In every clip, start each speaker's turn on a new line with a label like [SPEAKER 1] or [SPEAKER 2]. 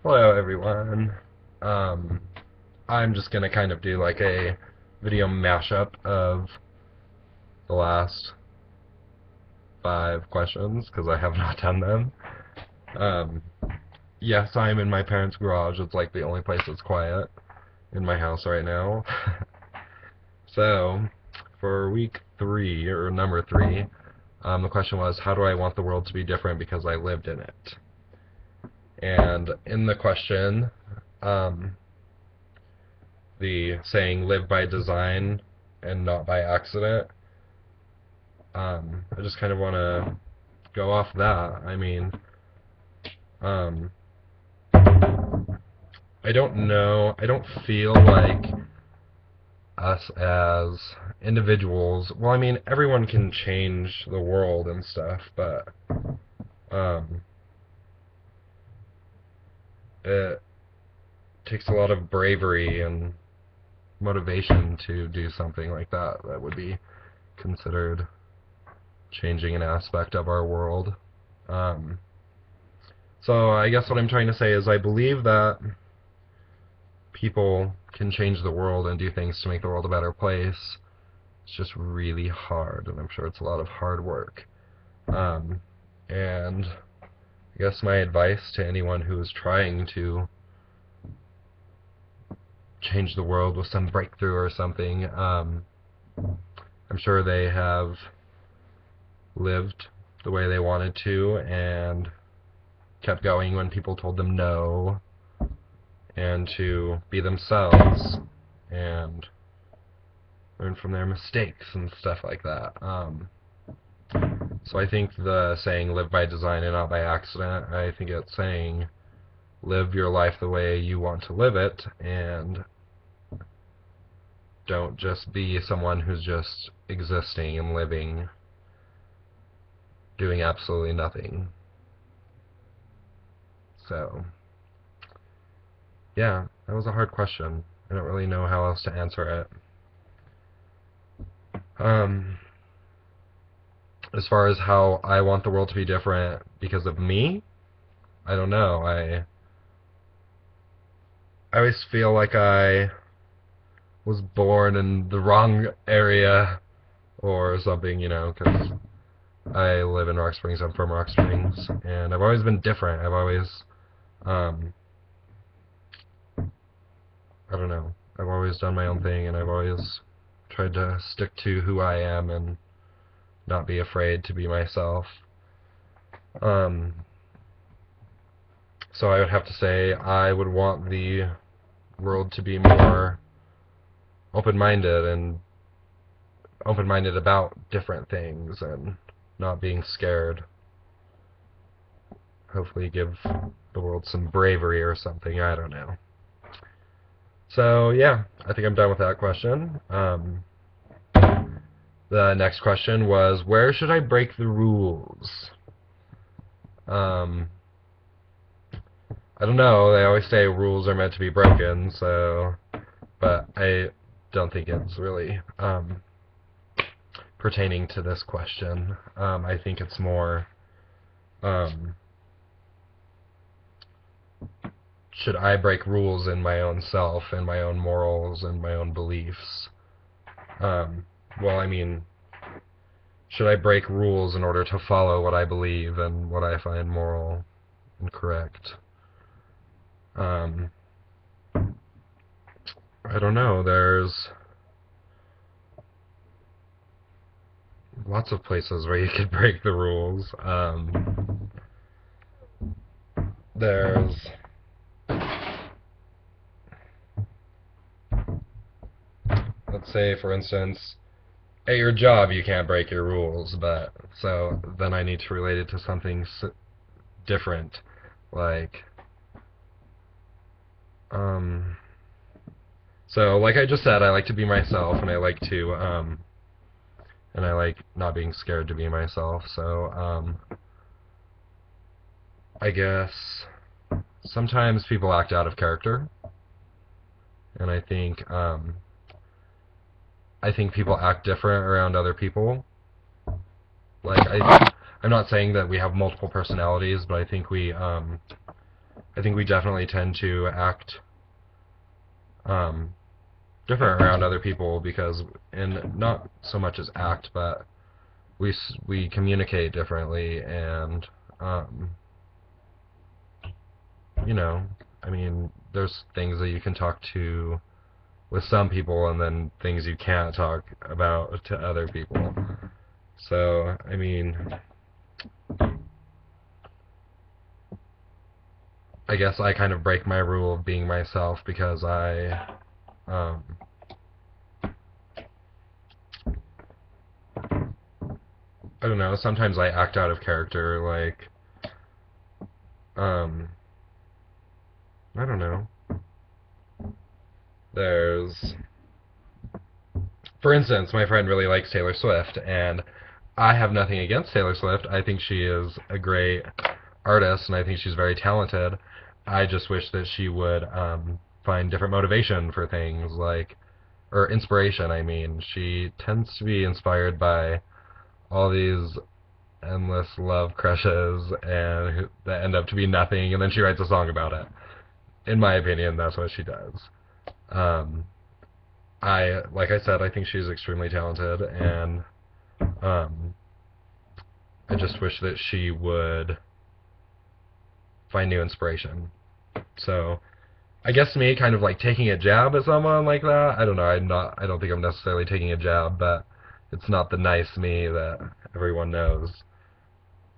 [SPEAKER 1] Hello everyone. Um, I'm just gonna kind of do like a video mashup of the last 5 questions because I have not done them. Um, yes, I'm in my parents' garage. It's like the only place that's quiet in my house right now. So, for week 3 or number 3, the question was, how do I want the world to be different because I lived in it? And in the question, um, the saying live by design and not by accident. I just kind of want to go off that. I mean, um, I don't know. I don't feel like us as individuals. Well, I mean, everyone can change the world and stuff, but um, it takes a lot of bravery and motivation to do something like that. That would be considered changing an aspect of our world. Um, so I guess what I'm trying to say is I believe that people can change the world and do things to make the world a better place. It's just really hard, and I'm sure it's a lot of hard work. And I guess my advice to anyone who is trying to change the world with some breakthrough or something, I'm sure they have lived the way they wanted to and kept going when people told them no, and to be themselves and learn from their mistakes and stuff like that. So I think the saying live by design and not by accident, I think it's saying live your life the way you want to live it, and don't just be someone who's just existing and living, doing absolutely nothing. So, yeah, that was a hard question. I don't really know how else to answer it. As far as how I want the world to be different because of me, I don't know. I always feel like I was born in the wrong area or something, because I live in Rock Springs. I'm from Rock Springs, and I've always been different. I've always, um, I don't know. I've always done my own thing, and I've always tried to stick to who I am and not be afraid to be myself. Um, so I would have to say I would want the world to be more open-minded and open-minded about different things and not being scared. Hopefully give the world some bravery or something, I don't know. So yeah, I think I'm done with that question. The next question was, where should I break the rules? I don't know, they always say rules are meant to be broken, so, but I don't think it's really pertaining to this question. I think it's more, should I break rules in my own self and my own morals and my own beliefs? Well, I mean, should I break rules in order to follow what I believe and what I find moral and correct? I don't know. There's lots of places where you could break the rules. There's let's say, for instance, at your job you can't break your rules, but so then I need to relate it to something different, like so like I just said, I like to be myself, and I like to and I like not being scared to be myself. So I guess sometimes people act out of character, and I think people act different around other people. Like I'm not saying that we have multiple personalities, but I think I think we definitely tend to act um, different around other people because, and not so much as act, but we communicate differently, and um, you know, I mean, there's things that you can talk to with some people, and then things you can't talk about to other people. So, I mean, I guess I kind of break my rule of being myself because um, I don't know, sometimes I act out of character, like, um, I don't know. There's, for instance, my friend really likes Taylor Swift, and I have nothing against Taylor Swift. I think she is a great artist, and I think she's very talented. I just wish that she would find different motivation for things, like, or inspiration, I mean. She tends to be inspired by all these endless love crushes and that end up to be nothing, and then she writes a song about it. In my opinion, that's what she does. Um, like I said, I think she's extremely talented, and um, I just wish that she would find new inspiration. So I guess to me, kind of like taking a jab at someone like that. I don't know. I don't think I'm necessarily taking a jab, but it's not the nice me that everyone knows.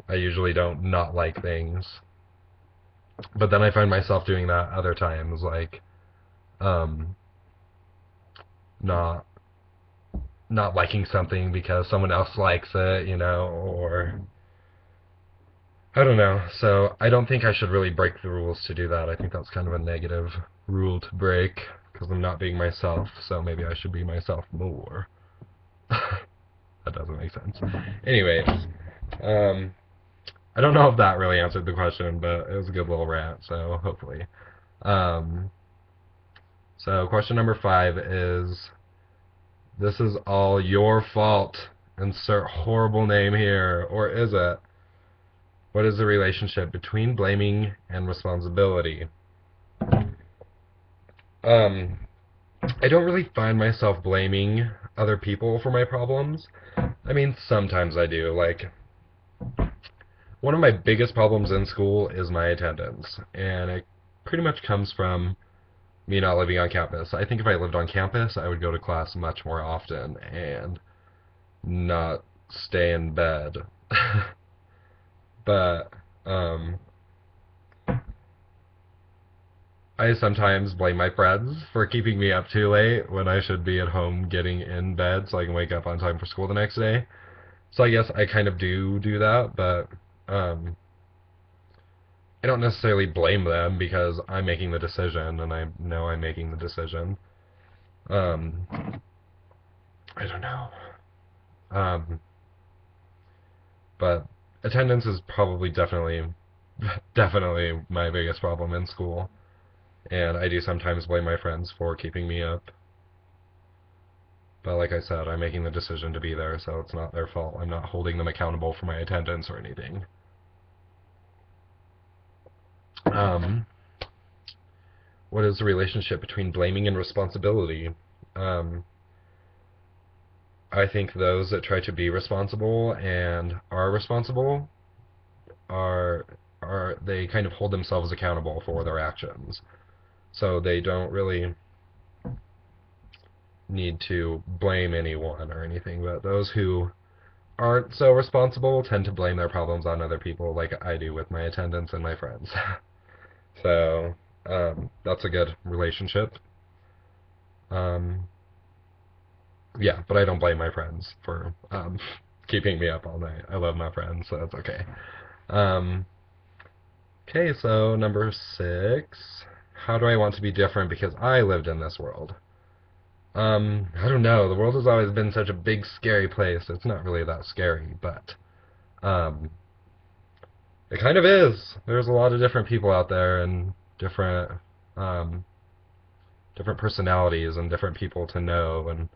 [SPEAKER 1] I usually don't not like things, but then I find myself doing that other times, like um, not not liking something because someone else likes it, or I don't know. So I don't think I should really break the rules to do that. I think that's kind of a negative rule to break because I'm not being myself. So maybe I should be myself more. That doesn't make sense. Anyways, um, I don't know if that really answered the question, but it was a good little rant. So hopefully. Um, so question number 5 is: this is all your fault. Insert horrible name here, or is it? What is the relationship between blaming and responsibility? Um, I don't really find myself blaming other people for my problems. I mean, sometimes I do. Like, one of my biggest problems in school is my attendance, and it pretty much comes from me not living on campus. I think if I lived on campus, I would go to class much more often and not stay in bed. But um, I sometimes blame my friends for keeping me up too late when I should be at home getting in bed so I can wake up on time for school the next day. So I guess I kind of do that, but um, I don't necessarily blame them because I'm making the decision, and I know I'm making the decision. Um, I don't know. Um, but attendance is probably definitely my biggest problem in school, and I do sometimes blame my friends for keeping me up. But like I said, I'm making the decision to be there, so it's not their fault. I'm not holding them accountable for my attendance or anything. Um, what is the relationship between blaming and responsibility? Um, I think those that try to be responsible and are responsible are they kind of hold themselves accountable for their actions. So they don't really need to blame anyone or anything, but those who aren't so responsible tend to blame their problems on other people, like I do with my attendance and my friends. So that's a good relationship. Um, yeah, but I don't blame my friends for keeping me up all night. I love my friends, so that's okay. Um, okay, so number 6. How do I want to be different because I lived in this world? I don't know. The world has always been such a big, scary place. It's not really that scary, but um, it kind of is. There's a lot of different people out there and um, different personalities and different people to know. And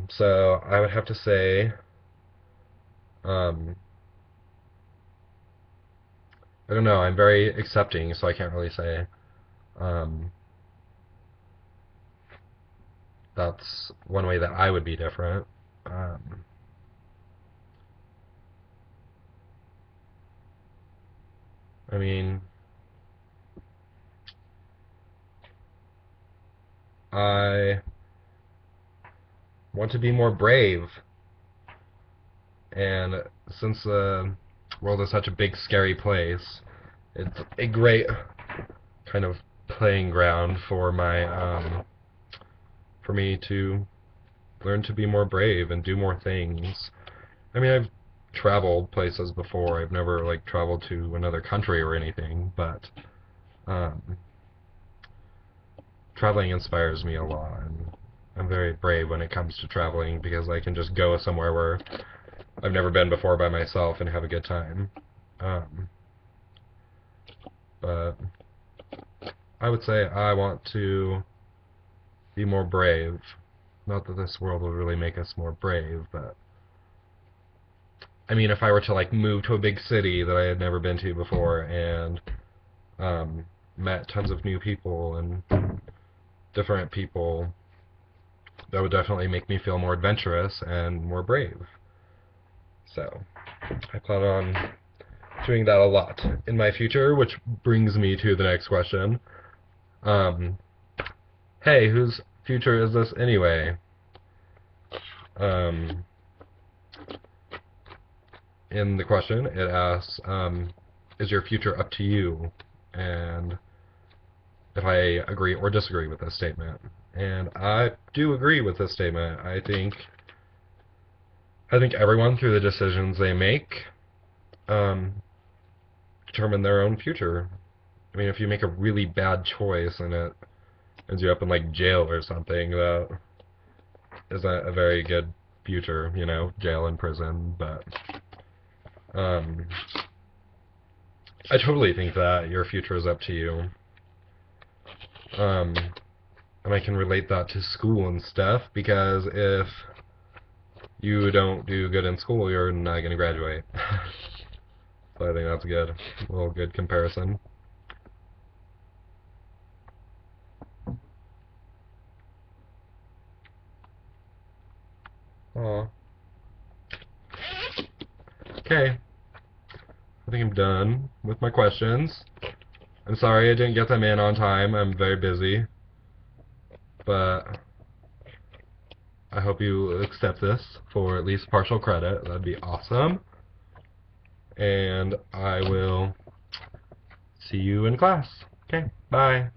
[SPEAKER 1] so I would have to say um, I don't know, I'm very accepting, so I can't really say. Um, that's one way that I would be different. Um, I mean, I want to be more brave, and since the world is such a big, scary place, it's a great kind of playing ground for for me to learn to be more brave and do more things. I mean, I've traveled places before. I've never like traveled to another country or anything, but um, traveling inspires me a lot, and I'm very brave when it comes to traveling because I can just go somewhere where I've never been before by myself and have a good time. Um, but I would say I want to be more brave. Not that this world will really make us more brave, but I mean, if I were to like move to a big city that I had never been to before and um, met tons of new people and different people, that would definitely make me feel more adventurous and more brave. So I plan on doing that a lot in my future, which brings me to the next question. Um, hey, whose future is this anyway? Um, in the question, it asks, is your future up to you? And if I agree or disagree with this statement. And I do agree with this statement. I think everyone, through the decisions they make, um, determine their own future. I mean, if you make a really bad choice and it ends you up in like jail or something, that isn't a very good future, you know, jail and prison. But um, I totally think that your future is up to you. Um, and I can relate that to school and stuff because if you don't do good in school, you're not going to graduate. So I think that's good. A little good comparison. Aw. Okay. I think I'm done with my questions. I'm sorry I didn't get them in on time. I'm very busy. But I hope you accept this for at least partial credit. That'd be awesome. And I will see you in class. Okay, bye.